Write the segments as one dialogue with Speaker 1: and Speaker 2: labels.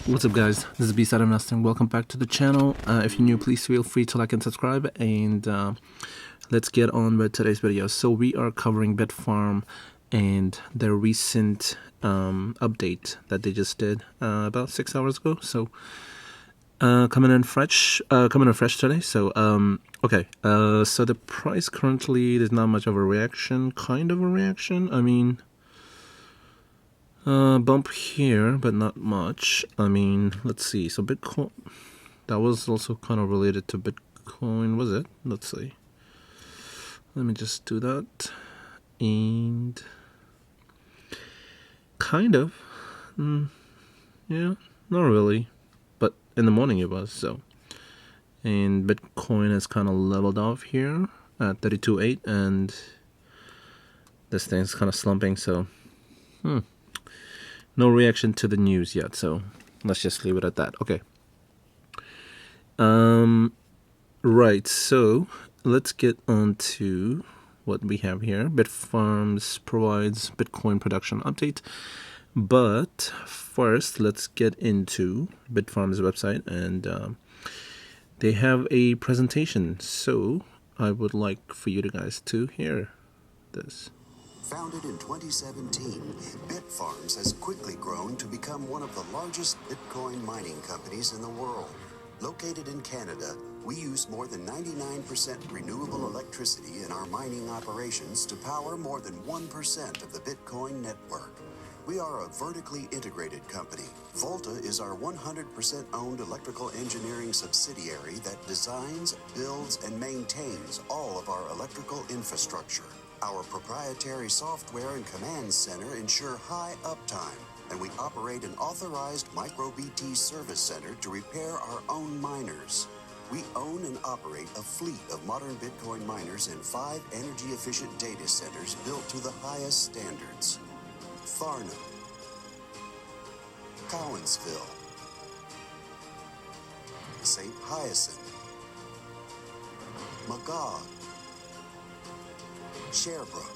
Speaker 1: What's up, guys? This is B-Side Investing. Welcome back to the channel. If you're new, please feel free to like and subscribe, and let's get on with today's video. So we are covering BitFarm and their recent update that they just did about 6 hours ago. So coming in fresh today. So okay, so the price currently, there's not much of a reaction. Kind of a reaction. I mean, bump here, but not much. I mean, let's see. So Bitcoin, that was also kind of related to Bitcoin, was it? Let's see. Let me just do that. And kind of, yeah, not really, but in the morning it was. So, and Bitcoin is kind of leveled off here at 32.8, and this thing's kind of slumping. So, no reaction to the news yet, so let's just leave it at that. Okay. Right, so let's get on to what we have here. BitFarms provides Bitcoin production update. But first, let's get into BitFarms' website, and they have a presentation. So I would like for you guys to hear this.
Speaker 2: Founded in 2017, BitFarms has quickly grown to become one of the largest Bitcoin mining companies in the world. Located in Canada, we use more than 99% renewable electricity in our mining operations to power more than 1% of the Bitcoin network. We are a vertically integrated company. Volta is our 100% owned electrical engineering subsidiary that designs, builds, and maintains all of our electrical infrastructure. Our proprietary software and command center ensure high uptime, and we operate an authorized micro-BT service center to repair our own miners. We own and operate a fleet of modern Bitcoin miners in 5 energy-efficient data centers built to the highest standards. Farnham, Cowansville, St. Hyacinth, Magog, Sherbrooke.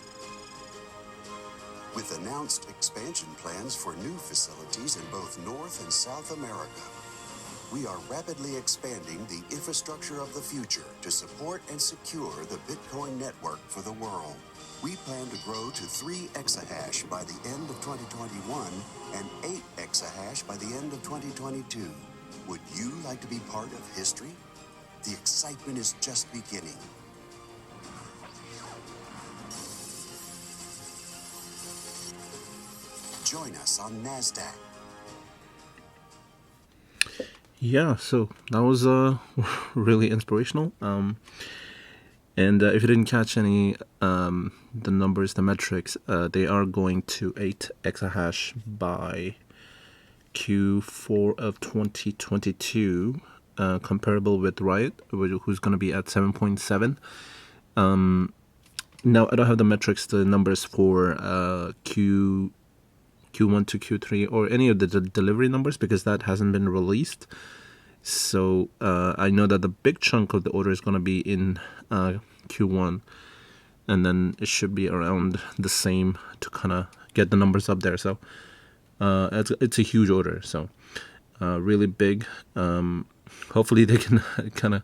Speaker 2: With announced expansion plans for new facilities in both North and South America, we are rapidly expanding the infrastructure of the future to support and secure the Bitcoin network for the world. We plan to grow to 3 exahash by the end of 2021 and 8 exahash by the end of 2022. Would you like to be part of history? The excitement is just beginning. Join us on NASDAQ.
Speaker 1: Yeah, so that was really inspirational. And if you didn't catch any the numbers, the metrics, they are going to 8 exahash by Q4 of 2022, comparable with Riot, who's going to be at 7.7. Now I don't have the metrics, the numbers for Q1 to Q3 or any of the delivery numbers, because that hasn't been released. So I know that the big chunk of the order is going to be in Q1, and then it should be around the same to kind of get the numbers up there. So it's a huge order, so really big. Hopefully they can kind of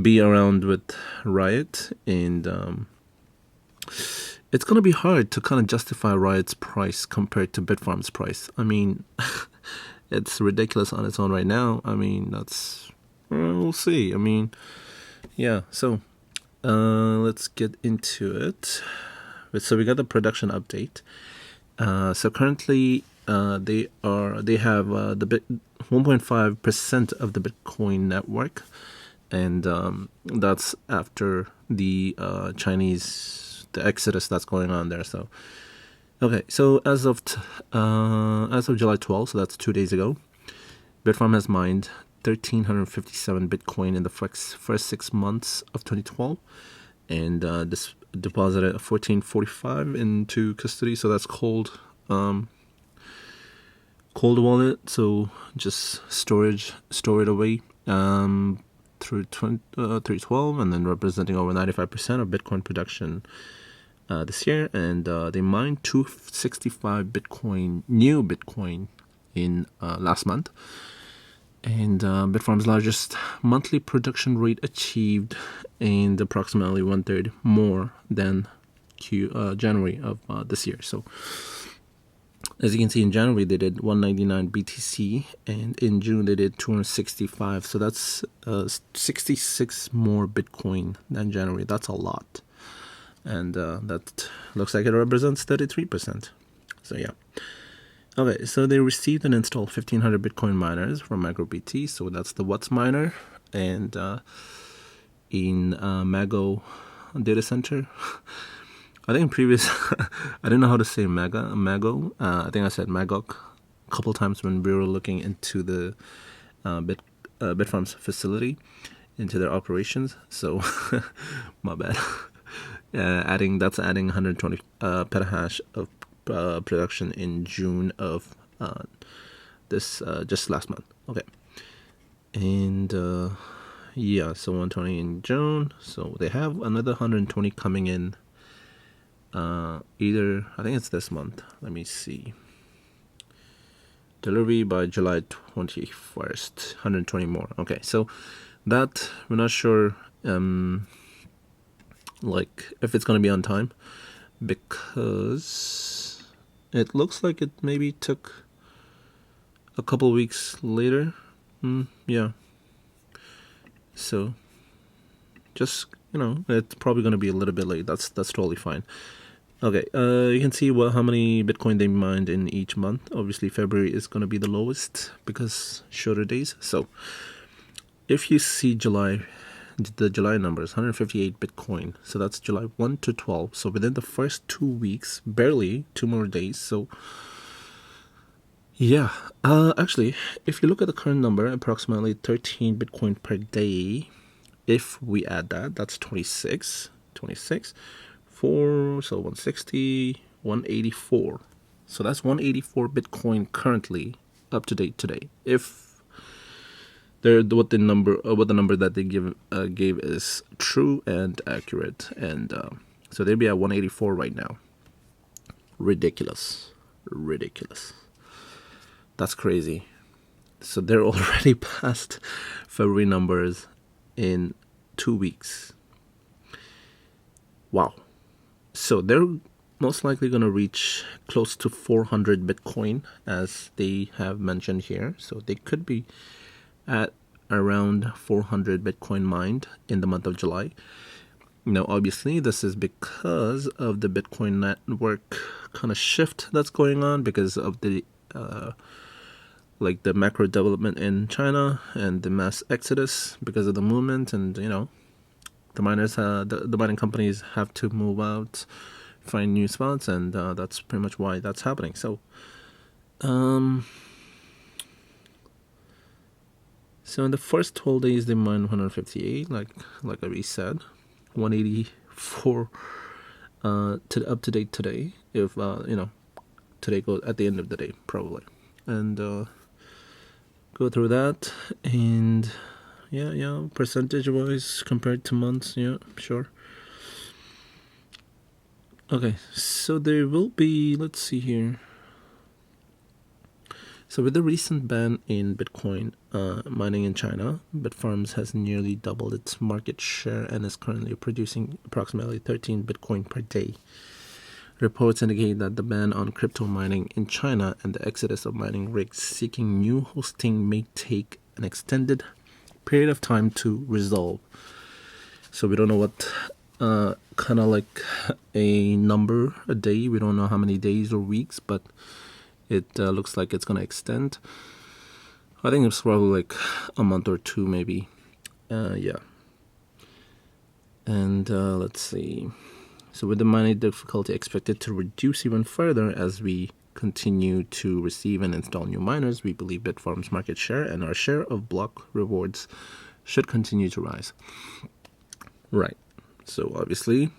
Speaker 1: be around with Riot, and it's going to be hard to kind of justify Riot's price compared to BitFarm's price. I mean, it's ridiculous on its own right now. I mean, we'll see. I mean, yeah, so let's get into it. So we got the production update. So currently they have the 1.5% of the Bitcoin network, and that's after the the exodus that's going on there. So okay, so as of July 12th, so that's 2 days ago, BitFarm has mined 1,357 Bitcoin in the first 6 months of 2012, and this deposited 1,445 into custody. So that's cold wallet. So just store it away through 312, and then representing over 95% of Bitcoin production this year. And they mined 265 new Bitcoin in last month. And BitFarms' largest monthly production rate achieved, and approximately 1/3 more than January of this year. So as you can see, in January they did 199 BTC, and in June they did 265. So that's 66 more Bitcoin than January. That's a lot, and that looks like it represents 33%. So yeah. Okay, so they received and installed 1,500 Bitcoin miners from MicroBT. So that's the Watts miner, and in Mago data center. I think previous, I didn't know how to say Mago. I think I said Magog a couple times when we were looking into the BitFarms facility, into their operations. So my bad. That's adding 120 petahash of production in June of this just last month. Okay, and yeah, so 120 in June. So they have another 120 coming in. Either I think it's this month. Let me see. Delivery by July 21st. 120 more. Okay, so that we're not sure. Like if it's gonna be on time, because it looks like it maybe took a couple weeks later. Yeah. So just, it's probably going to be a little bit late. That's totally fine. Okay, you can see how many Bitcoin they mined in each month. Obviously, February is going to be the lowest because shorter days. So if you see the July numbers, 158 Bitcoin. So that's July 1 to 12. So within the first 2 weeks, barely 2 more days. So yeah, actually, if you look at the current number, approximately 13 Bitcoin per day. If we add that, that's 26, 4, so 160, 184. So that's 184 Bitcoin currently up to date today. If what the number that they gave is true and accurate, and so they'd be at 184 right now. Ridiculous. That's crazy. So they're already past February numbers in 2 weeks. Wow. So they're most likely going to reach close to 400 Bitcoin, as they have mentioned here. So they could be at around 400 Bitcoin mined in the month of July. Now, obviously, this is because of the Bitcoin network kind of shift that's going on because of the the macro development in China and the mass exodus because of the movement, and the miners, the mining companies have to move out, find new spots, and that's pretty much why that's happening. So, so in the first 12 days they mined 158, like we said, 184 up to date today. If today goes at the end of the day probably, and go through that, and yeah, percentage wise compared to months, yeah, sure. Okay, so there will be, let's see here. So with the recent ban in Bitcoin mining in China, BitFarms has nearly doubled its market share and is currently producing approximately 13 Bitcoin per day. Reports indicate that the ban on crypto mining in China and the exodus of mining rigs seeking new hosting may take an extended period of time to resolve. So we don't know what kind of like a number a day. We don't know how many days or weeks, but it looks like it's going to extend. I think it's probably like a month or two maybe. Yeah. And let's see. So with the mining difficulty expected to reduce even further as we continue to receive and install new miners, we believe BitFarms' market share and our share of block rewards should continue to rise. Right. So obviously,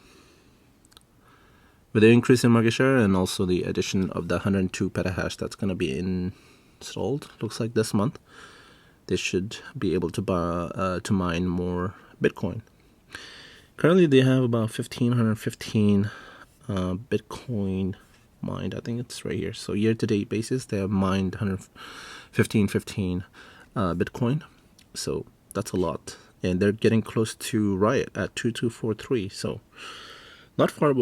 Speaker 1: with the increase in market share and also the addition of the 102 petahash that's going to be installed, looks like this month, they should be able to mine more Bitcoin. Currently, they have about 1,515 Bitcoin mined. I think it's right here. So year-to-date basis, they have mined 115.15 Bitcoin. So that's a lot. And they're getting close to Riot at 2243. So not far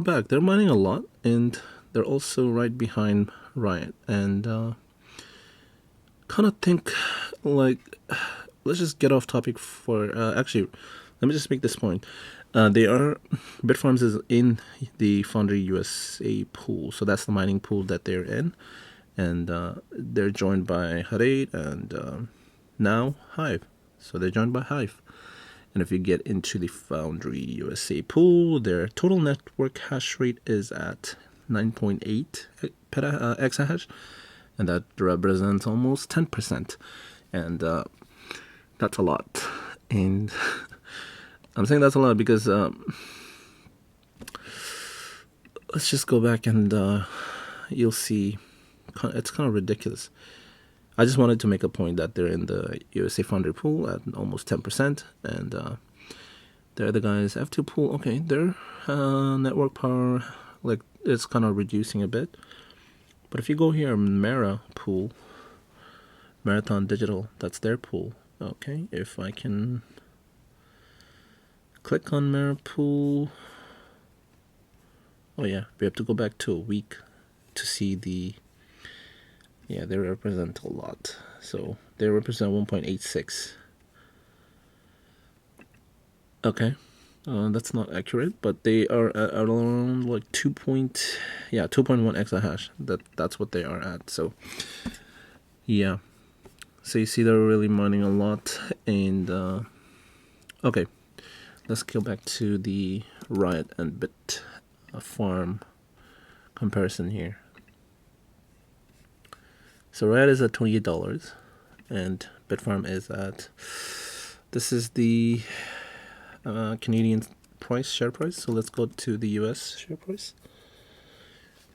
Speaker 1: back. They're mining a lot, and they're also right behind Riot. And kind of think like, let's just get off topic for actually. Let me just make this point. BitFarms is in the Foundry USA pool, so that's the mining pool that they're in, and they're joined by Hut 8 and now Hive. So they're joined by Hive. And if you get into the Foundry USA pool, their total network hash rate is at 9.8 exahash, and that represents almost 10%. And that's a lot. And I'm saying that's a lot because let's just go back and you'll see it's kind of ridiculous. I just wanted to make a point that they're in the USA Foundry pool at almost 10%, and the other guys F2 pool. Okay, their network power, like, it's kind of reducing a bit. But if you go here, Mara pool, Marathon Digital, that's their pool. Okay, if I can click on Mara pool. Oh yeah, we have to go back to a week to see the. Yeah, they represent a lot. So they represent 1.86. Okay, that's not accurate, but they are at around like 2.1 exahash. That's what they are at. So yeah, so you see they're really mining a lot. And okay, let's go back to the Riot and BitFarm comparison here. So Riot is at $28, and BitFarm is at. This is the Canadian share price. So let's go to the US share price.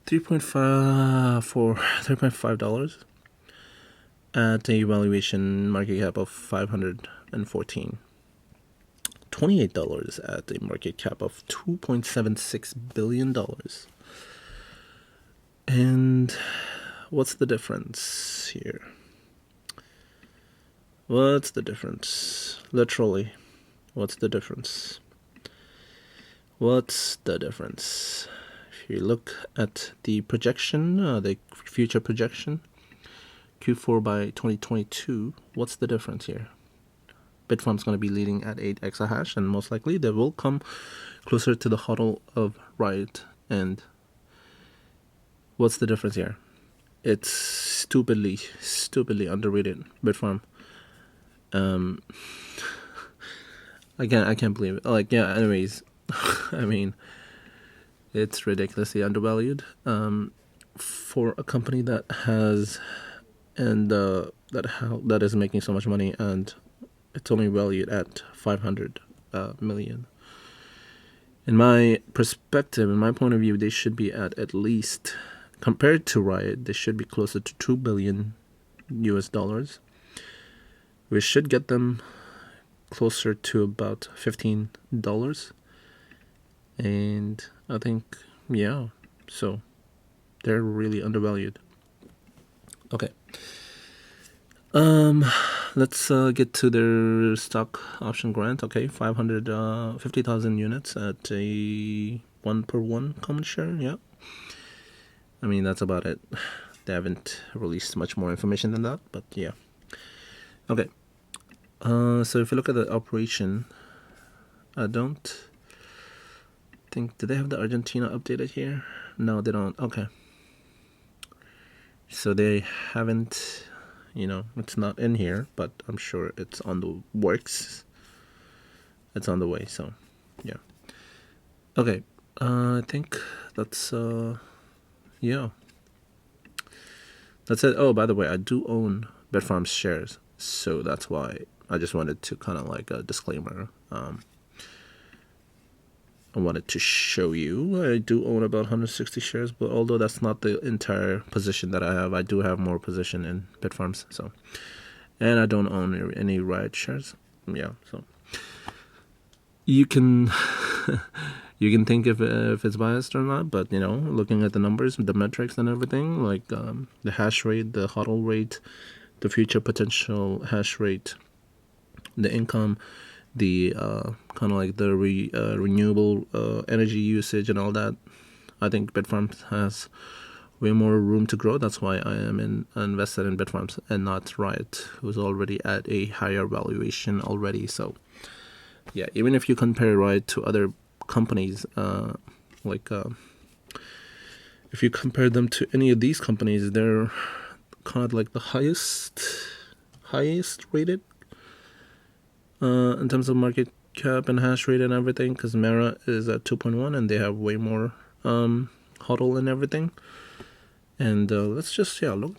Speaker 1: $3.5 at a valuation market cap of $514. $28 at a market cap of $2.76 billion. And what's the difference here? What's the difference? Literally, what's the difference? What's the difference? If you look at the projection, the future projection, Q4 by 2022, what's the difference here? BitFarm's going to be leading at 8 exahash, and most likely they will come closer to the huddle of Riot. And what's the difference here? It's stupidly underrated. BitFarm. I can't believe it. Like, yeah, anyways, I mean, it's ridiculously undervalued for a company that has and that is making so much money, and it's only valued at 500 million. In my perspective, in my point of view, they should be at least, compared to Riot, they should be closer to $2 billion US. We should get them closer to about $15. And I think, yeah, so they're really undervalued. Okay. Let's get to their stock option grant. Okay, 550,000 units at a 1-per-1 common share. Yeah. I mean, that's about it. They haven't released much more information than that, but yeah. Okay. So if you look at the operation, I don't think, do they have the Argentina updated here? No, they don't. Okay. So they haven't, it's not in here, but I'm sure it's on the works. It's on the way, so yeah. Okay. I think that's yeah. That's it. Oh, by the way, I do own BitFarms shares, so that's why I just wanted to kind of like a disclaimer. I wanted to show you I do own about 160 shares, but although that's not the entire position that I have, I do have more position in BitFarms. So, and I don't own any Riot shares. Yeah, so you can You can think if it's biased or not, but you know, looking at the numbers, the metrics and everything, like the hash rate, the HODL rate, the future potential hash rate, the income, the kind of like the renewable energy usage and all that, I think BitFarms has way more room to grow. That's why I am invested in BitFarms and not Riot, who's already at a higher valuation already. So yeah, even if you compare Riot to other companies, if you compare them to any of these companies, they're kind of like the highest rated in terms of market cap and hash rate and everything, because Mara is at 2.1 and they have way more HODL and everything. And let's just look,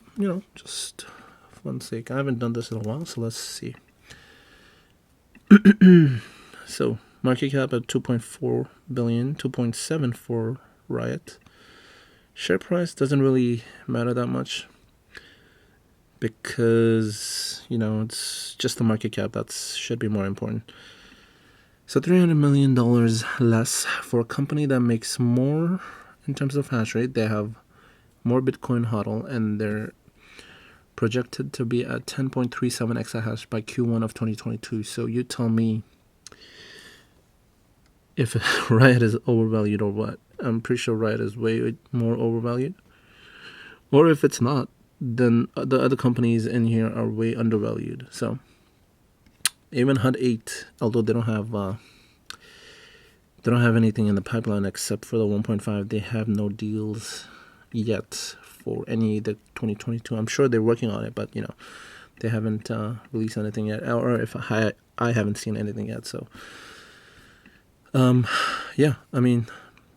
Speaker 1: just for one sake, I haven't done this in a while, so let's see. So market cap at 2.4 billion, 2.7 for Riot. Share price doesn't really matter that much, because it's just the market cap that should be more important. So $300 million less for a company that makes more in terms of hash rate. They have more Bitcoin HODL, and they're projected to be at 10.37 exahash by Q1 of 2022. So you tell me if Riot is overvalued or what. I'm pretty sure Riot is way more overvalued. Or if it's not, then the other companies in here are way undervalued. So even HUD 8, although they don't have anything in the pipeline except for the 1.5, they have no deals yet for any of the 2022. I'm sure they're working on it, but they haven't released anything yet, or if I haven't seen anything yet. So yeah, I mean,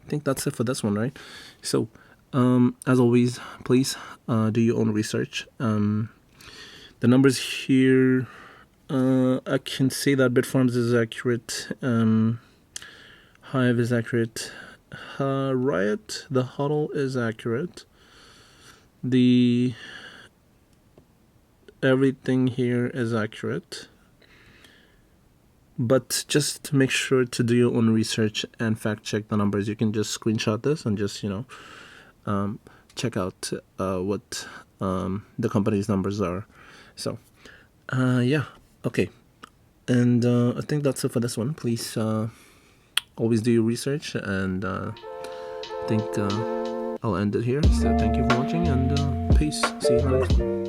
Speaker 1: I think that's it for this one, right? So as always, please do your own research. The numbers here, I can say that BitFarms is accurate, Hive is accurate, Riot, the HODL is accurate, the everything here is accurate, but just make sure to do your own research and fact check the numbers. You can just screenshot this and just check out what the company's numbers are. So yeah, okay, and I think that's it for this one. Please always do your research, and I think I'll end it here. So thank you for watching, and peace. See you in the next one.